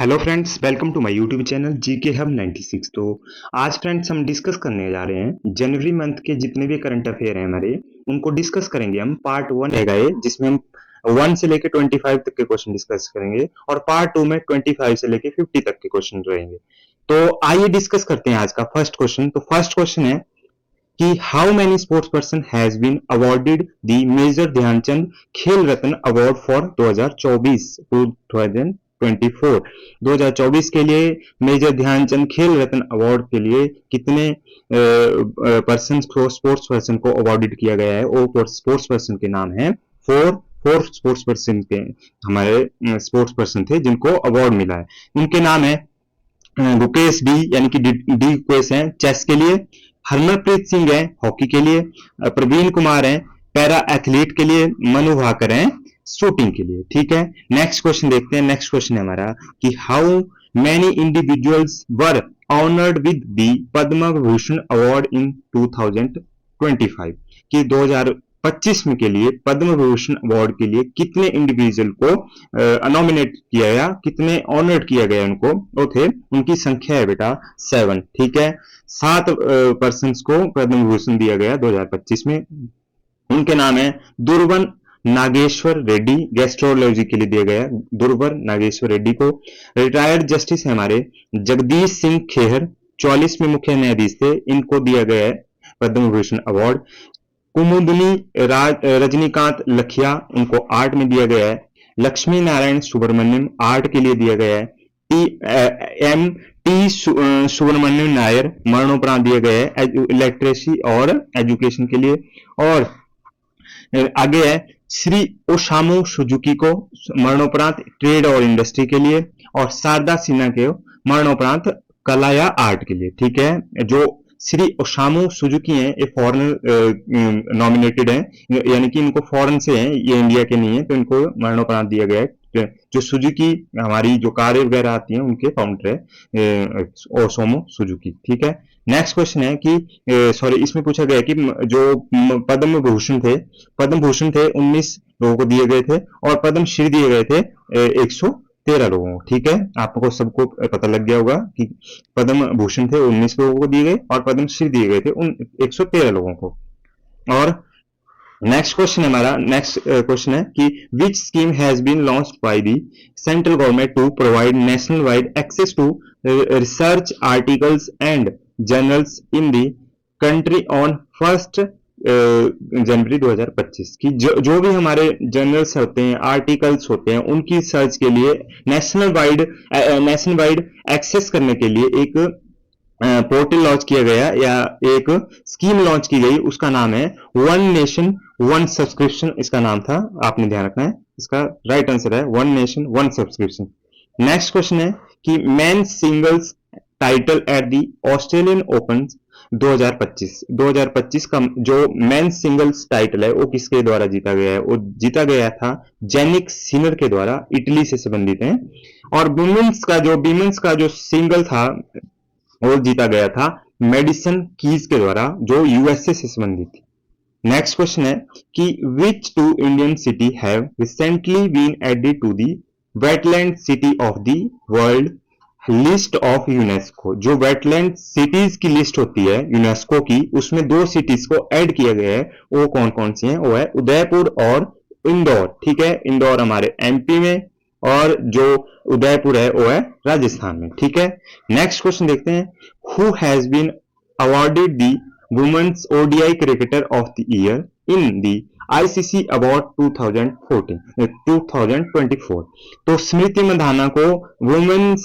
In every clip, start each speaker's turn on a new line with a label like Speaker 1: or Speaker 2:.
Speaker 1: Hello friends, welcome to my YouTube channel GK hub 96। तो आज friends हम discuss करने जा रहे हैं जनवरी मंथ के जितने भी करंट अफेयर हैं हमारे, उनको डिस्कस करेंगे हम। पार्ट 1 रहेगा ये, जिसमें हम 1 से लेके 25 तक के क्वेश्चन डिस्कस करेंगे, और पार्ट 2 में 25 से लेके 50 तक के क्वेश्चन रहेंगे। तो आइए डिस्कस करते हैं आज का फर्स्ट क्वेश्चन। तो फर्स्ट क्वेश्चन है कि how many sports person has been awarded the Major Dhyan Chand Khel Ratna award for 2024 2024 के लिए मेजर ध्यानचंद खेल रत्न अवार्ड के लिए कितने पर्सन को, स्पोर्ट्स पर्सन को अवॉर्डेड किया गया है। वो स्पोर्ट्स पर्सन के नाम है फोर स्पोर्ट्स पर्सन के हमारे स्पोर्ट्स पर्सन थे जिनको अवार्ड मिला है। उनके नाम है गुकेश डी यानी कि डी गुकेश हैं चेस के लिए, हरमनप्रीत सिंह है हॉकी के लिए, प्रवीण कुमार है पैरा एथलीट के लिए, मनु भाकर है शूटिंग के लिए। ठीक है, नेक्स्ट क्वेश्चन देखते हैं। नेक्स्ट क्वेश्चन है हमारा कि how many individuals were honoured with the Padma Bhushan award in 2025 कि 2025 में के लिए पद्म भूषण अवार्ड के लिए कितने इंडिविजुअल को नॉमिनेट किया गया, कितने ऑनर्ड किया गया उनको, वो थे, उनकी संख्या है बेटा 7। ठीक है, 7 पर्सन्स को पद्म भूषण दिया गया 2025 में। उनके नाम है दुर्वन नागेश्वर रेड्डी, गैस्ट्रोलॉजी के लिए दिया गया दुर्वन नागेश्वर रेड्डी को। रिटायर्ड जस्टिस है हमारे जगदीश सिंह खेहर, 44 में मुख्य न्यायाधीश थे, इनको दिया गया है पद्म भूषण अवार्ड। कुमुदनी रजनीकांत लखिया, उनको आर्ट में दिया गया है। लक्ष्मी नारायण सुब्रमण्यम आर्ट के लिए दिया गया है। टी सुब्रमण्यम नायर मरणोपरांत दिया गया है इलेक्ट्रेसी और एजुकेशन के लिए। और आगे है श्री ओसामू सुजुकी को मरणोपरांत ट्रेड और इंडस्ट्री के लिए, और शारदा सिन्हा के मरणोपरांत कला या आर्ट के लिए। ठीक है, जो श्री ओसामू सुजुकी हैं ये फॉरेन नॉमिनेटेड हैं, यानी कि इनको फॉरेन से हैं, ये इंडिया के नहीं है, तो इनको मरणोपरांत दिया गया है। जो सुजुकी हमारी जो कारें वगैरह आती हैं उनके फाउंडर है ओसामू सुजुकी। ठीक है, नेक्स्ट क्वेश्चन है कि सॉरी इसमें पूछा गया कि जो पद्म भूषण थे 19 लोगों को दिए गए थे, और पद्म श्री दिए गए थे 113 लोगों को। ठीक है, आपको सबको पता लग गया होगा कि पद्म भूषण थे 19 लोगों को दिए गए और पद्म श्री दिए गए थे उन 113 लोगों को। और नेक्स्ट क्वेश्चन हमारा है कि which scheme has been launched by the central government to provide national wide access to research articles and journals in the country on 1 January 2025 की जो भी हमारे जर्नल्स होते हैं, आर्टिकल्स होते हैं, उनकी सर्च के लिए नेशनल वाइड एक्सेस करने के लिए एक पोर्टल लॉन्च किया गया या एक स्कीम लॉन्च की गई। उसका नाम है वन नेशन वन सब्सक्रिप्शन, इसका नाम था, आपने ध्यान रखना है। इसका राइट आंसर है one nation one subscription. Next question है कि main singles title at the Australian open 2025 का जो मेन सिंगल्स टाइटल है वो किसके द्वारा जीता गया है? वो जीता गया था जेनिक सिनर के द्वारा, इटली से संबंधित है। और वुमेन्स का जो सिंगल था वो जीता गया था मेडिसन कीज के द्वारा, जो यूएसए से संबंधित थी। नेक्स्ट क्वेश्चन है कि which 2 Indian city have recently been added to the wetland city of the world list of UNESCO. जो वेटलैंड सिटीज की लिस्ट होती है यूनेस्को की, उसमें 2 सिटीज को ऐड किया गया है। वो कौन कौन सी हैं? वो है उदयपुर और इंदौर। ठीक है, इंदौर हमारे एमपी में और जो उदयपुर है वो है राजस्थान में। ठीक है, नेक्स्ट क्वेश्चन देखते हैं। Who has been awarded the women's ODI cricketer of the year in the ICC award 2024। तो स्मृति मंधाना को वुमेन्स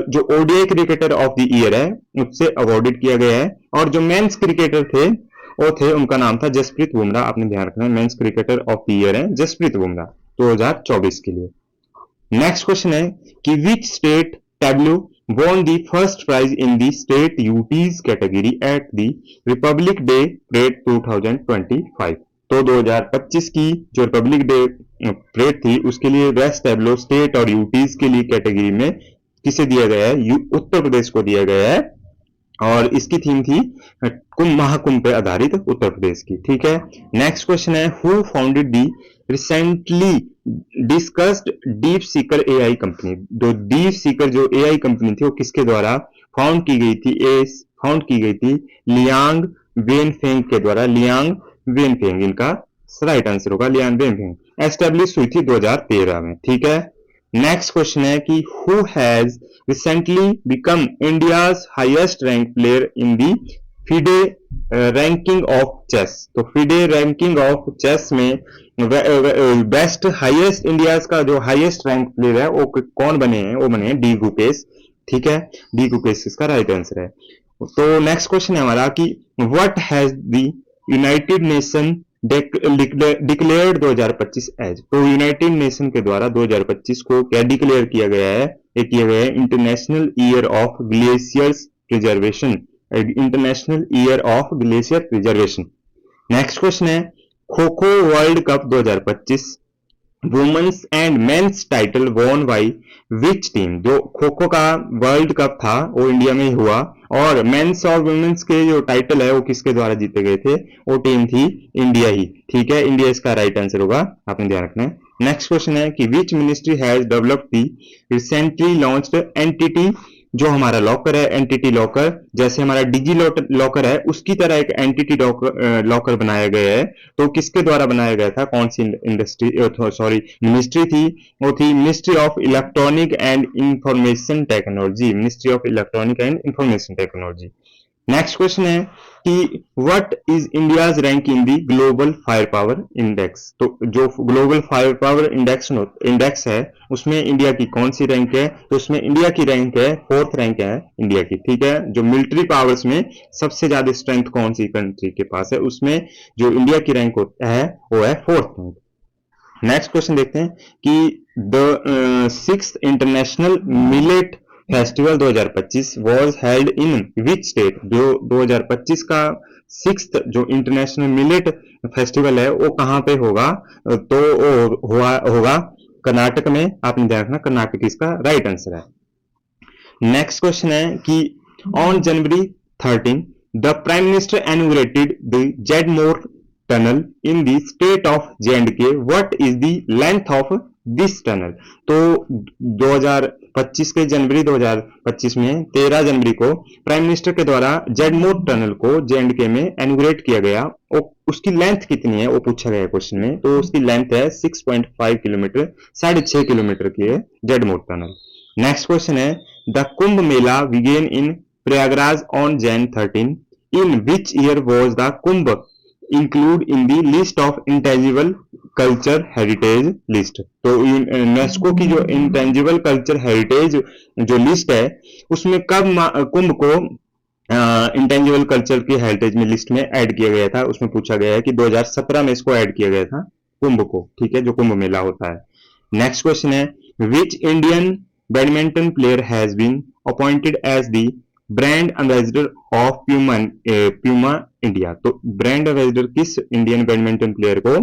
Speaker 1: जो ODI cricketer of the year है उससे अवॉर्डेड किया गया है। और जो मेंस क्रिकेटर थे वो थे, उनका नाम था जसप्रीत बुमराह। आपने ध्यान रखना है, men's cricketer of the year है जसप्रीत बुमराह 2024 के लिए। नेक्स्ट क्वेश्चन है कि which state Tableau won the first prize in the state UTs category at the Republic Day Parade 2025। तो 2025 की जो रिपब्लिक डे परेड थी उसके लिए वेस्ट टेब्लो स्टेट और यूटीज के लिए कैटेगरी में किसे दिया गया है? उत्तर प्रदेश को दिया गया है और इसकी थीम थी कुंभ महाकुंभ पे आधारित उत्तर प्रदेश की। ठीक है, नेक्स्ट क्वेश्चन है who founded the recently discussed deep Sikar AI company. जो डीप सीकर जो एआई कंपनी थी वो किसके द्वारा फाउंड की गई थी? फाउंड की गई थी लियांग वेनफेंग के द्वारा। लियांग वेनफेंग इनका राइट आंसर होगा, लियांग वेनफेंग। एस्टेब्लिश हुई थी 2013 में। ठीक है, नेक्स्ट क्वेश्चन है कि who has recently become India's highest rank player in the FIDE ranking of chess. तो फिडे रैंकिंग ऑफ चेस में बेस्ट हाईएस्ट इंडिया का जो हाईएस्ट रैंक प्लेयर है वो कौन बने हैं? वो बने हैं डी गुकेश। ठीक है, डी गुकेश इसका राइट आंसर है। तो नेक्स्ट क्वेश्चन है हमारा कि what has the United Nation declared 2025 as. तो यूनाइटेड नेशन के द्वारा 2025 को क्या डिक्लेयर किया गया है? ये किया गया है international year of glaciers preservation. International year of glacier preservation. Next question है kho kho world cup 2025 women's and men's title won by which team. जो खो खो का वर्ल्ड कप था वो इंडिया में ही हुआ और मेंस और वुमेन्स के जो टाइटल है वो किसके द्वारा जीते गए थे? वो टीम थी इंडिया ही। ठीक है, इंडिया इसका राइट आंसर होगा, आपने ध्यान रखना है। नेक्स्ट क्वेश्चन है कि which ministry has developed the recently launched entity. जो हमारा लॉकर है एंटिटी लॉकर, जैसे हमारा डिजी लॉकर है उसकी तरह एक एंटिटी लॉकर बनाया गया है। तो किसके द्वारा बनाया गया था? कौन सी इंडस्ट्री सॉरी मिनिस्ट्री थी? वो थी ministry of electronic and information technology. Ministry of electronic and information technology. Next question है कि what is India's rank in the global fire power index. तो जो ग्लोबल फायर पावर इंडेक्स है उसमें India की कौन सी रैंक है? तो उसमें इंडिया की रैंक है 4th रैंक है इंडिया की। ठीक है, जो मिलिट्री पावर्स में सबसे ज्यादा स्ट्रेंथ कौन सी कंट्री के पास है उसमें जो इंडिया की रैंक है वो है 4th रैंक। नेक्स्ट क्वेश्चन देखते हैं कि the 6th international millet festival 2025 was held in which state. जो 2025 का 6th जो इंटरनेशनल मिलेट फेस्टिवल है वो कहां पे होगा? तो होगा कर्नाटक में। आपने ध्यान रखना, कर्नाटक इसका राइट आंसर है। नेक्स्ट क्वेश्चन है कि on January 13 the prime minister inaugurated the Zmorh tunnel in the state of J&K। What is the length of this tunnel. तो 2025 के जनवरी 2025 में 13 जनवरी को प्राइम मिनिस्टर के द्वारा जेडमोर टनल को J&K में इनॉग्रेट किया गया और उसकी लेंथ कितनी है वो पूछा गया क्वेश्चन में। तो उसकी लेंथ है 6.5 किलोमीटर, 6.5 किलोमीटर की है जेडमोर टनल। नेक्स्ट क्वेश्चन है the Kumbh Mela begin in Prayagraj on Jan 13 in which year was the Kumbh include in the list of intangible culture heritage list. तो यूनेस्को की जो इंटेंजिबल कल्चर हेरिटेज जो लिस्ट है उसमें कब कुंभ को इंटेंजिबल कल्चर की हेरिटेज में लिस्ट में ऐड किया गया था? उसमें पूछा गया है कि 2017 में इसको ऐड किया गया था कुंभ को। ठीक है, जो कुंभ मेला होता है। नेक्स्ट क्वेश्चन है which Indian badminton player has been appointed as the brand ambassador of Puma India. तो ब्रांड एम्बेसडर किस इंडियन बैडमिंटन प्लेयर को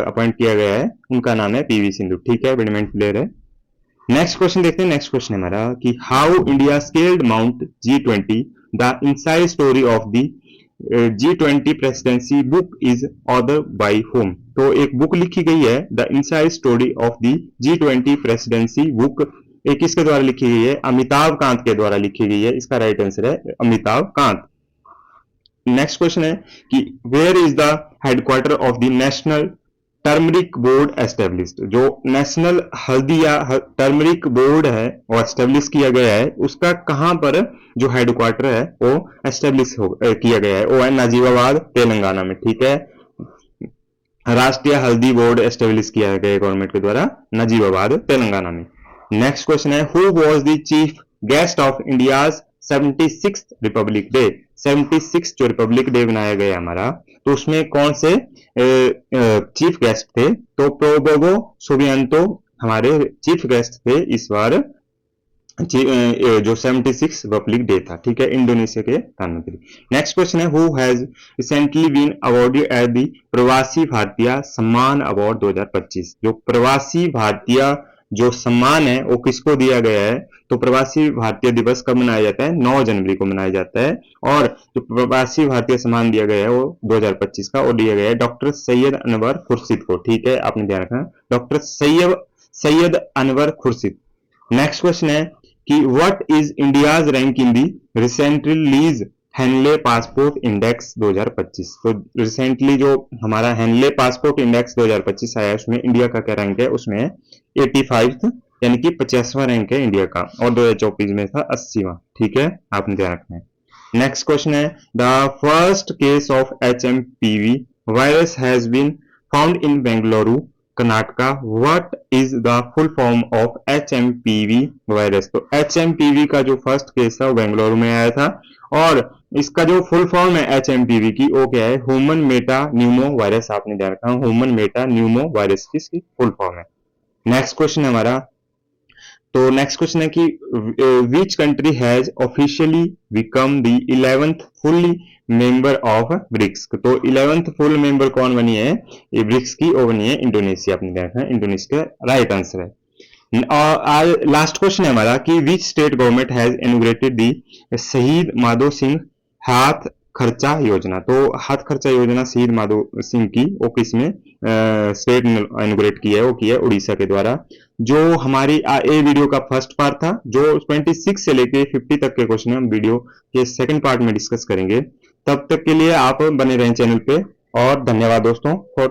Speaker 1: अपॉइंट किया गया है? उनका नाम है पीवी सिंधु। ठीक है, बैडमिंटन प्लेयर है। नेक्स्ट क्वेश्चन देखते हैं। नेक्स्ट क्वेश्चन है हमारा कि how India scaled mount G20 the inside story of the G20 presidency book is author bye home. तो एक बुक लिखी गई है the inside story of the G20 presidency book. एक किसके द्वारा लिखी गई है? अमिताभ कांत के द्वारा लिखी गई है। इसका राइट आंसर है अमिताभ कांत। नेक्स्ट क्वेश्चन है कि where is the headquarter of the national turmeric board established. जो नेशनल हल्दी या टर्मरिक बोर्ड है वो एस्टेब्लिश किया गया है उसका कहां पर जो हेडक्वार्टर है वो एस्टेब्लिश किया गया है? वो है नाजिबाबाद तेलंगाना में। ठीक है, राष्ट्रीय हल्दी बोर्ड एस्टेब्लिश किया गया गवर्नमेंट के द्वारा नाजिबाबाद तेलंगाना में। नेक्स्ट क्वेश्चन है who was the chief guest of India's 76th Republic day. 76 जो रिपब्लिक डे बनाया गया हमारा तो उसमें कौन से चीफ गेस्ट थे? तो प्रोबोगो सुबियांतो हमारे चीफ गेस्ट थे इस बार जो 76 रिपब्लिक डे था। ठीक है, इंडोनेशिया के प्रधानमंत्री। नेक्स्ट क्वेश्चन है who has recently been awarded at the Pravasi Bharatiya सम्मान अवार्ड 2025। जो प्रवासी भारतीय जो सम्मान है वो किसको दिया गया है? तो प्रवासी भारतीय दिवस कब मनाया जाता है? 9 जनवरी को मनाया जाता है। और जो प्रवासी भारतीय सम्मान दिया गया है वो 2025 का, वो दिया गया है डॉक्टर सैयद अनवर खुर्शीद को। ठीक है, आपने ध्यान रखना, doctor Syed Anwar Khurshid. Next question है कि what is India's rank in the recently release Henley passport index 2025। तो रिसेंटली जो हमारा हेनले पासपोर्ट इंडेक्स 2025 आया है उसमें इंडिया का क्या रैंक है? उसमें 85th यानी कि 50वां रैंक है इंडिया का, और 2024 में था 80वां। ठीक है, आपने ध्यान रखना है। नेक्स्ट क्वेश्चन है the first case of HMPV virus has been found in Bengaluru Karnataka. What is the full form of HMPV virus? तो HMPV का जो फर्स्ट केस था वो बेंगलुरु में आया था, और इसका जो फुल फॉर्म है HMPV की वो क्या है? Human Meta Numa virus. आपने ध्यान रखना, ह्यूमन मेटा न्यूमो वायरस की इसकी फुल फॉर्म है। नेक्स्ट क्वेश्चन है हमारा, तो नेक्स्ट क्वेश्चन है कि which country has officially become the 11th full member of BRICS. तो 11th फुल मेंबर कौन बनी है ये ब्रिक्स की? वो बनी है इंडोनेशिया। अपने ध्यान रखना, इंडोनेशिया राइट आंसर है। और लास्ट क्वेश्चन है हमारा कि which state government has inaugurated the Shaheed Madho Singh हाथ खर्चा योजना। तो हाथ खर्चा योजना शहीद माधो सिंह की वो किसमें स्टेट ने इनॉग्रेट किया है? वो किया है उड़ीसा के द्वारा। जो हमारी ए वीडियो का फर्स्ट पार्ट था, जो 26 से लेके 50 तक के क्वेश्चन हम वीडियो के सेकंड पार्ट में डिस्कस करेंगे। तब तक के लिए आप बने रहें चैनल पे, और धन्यवाद दोस्तों फॉर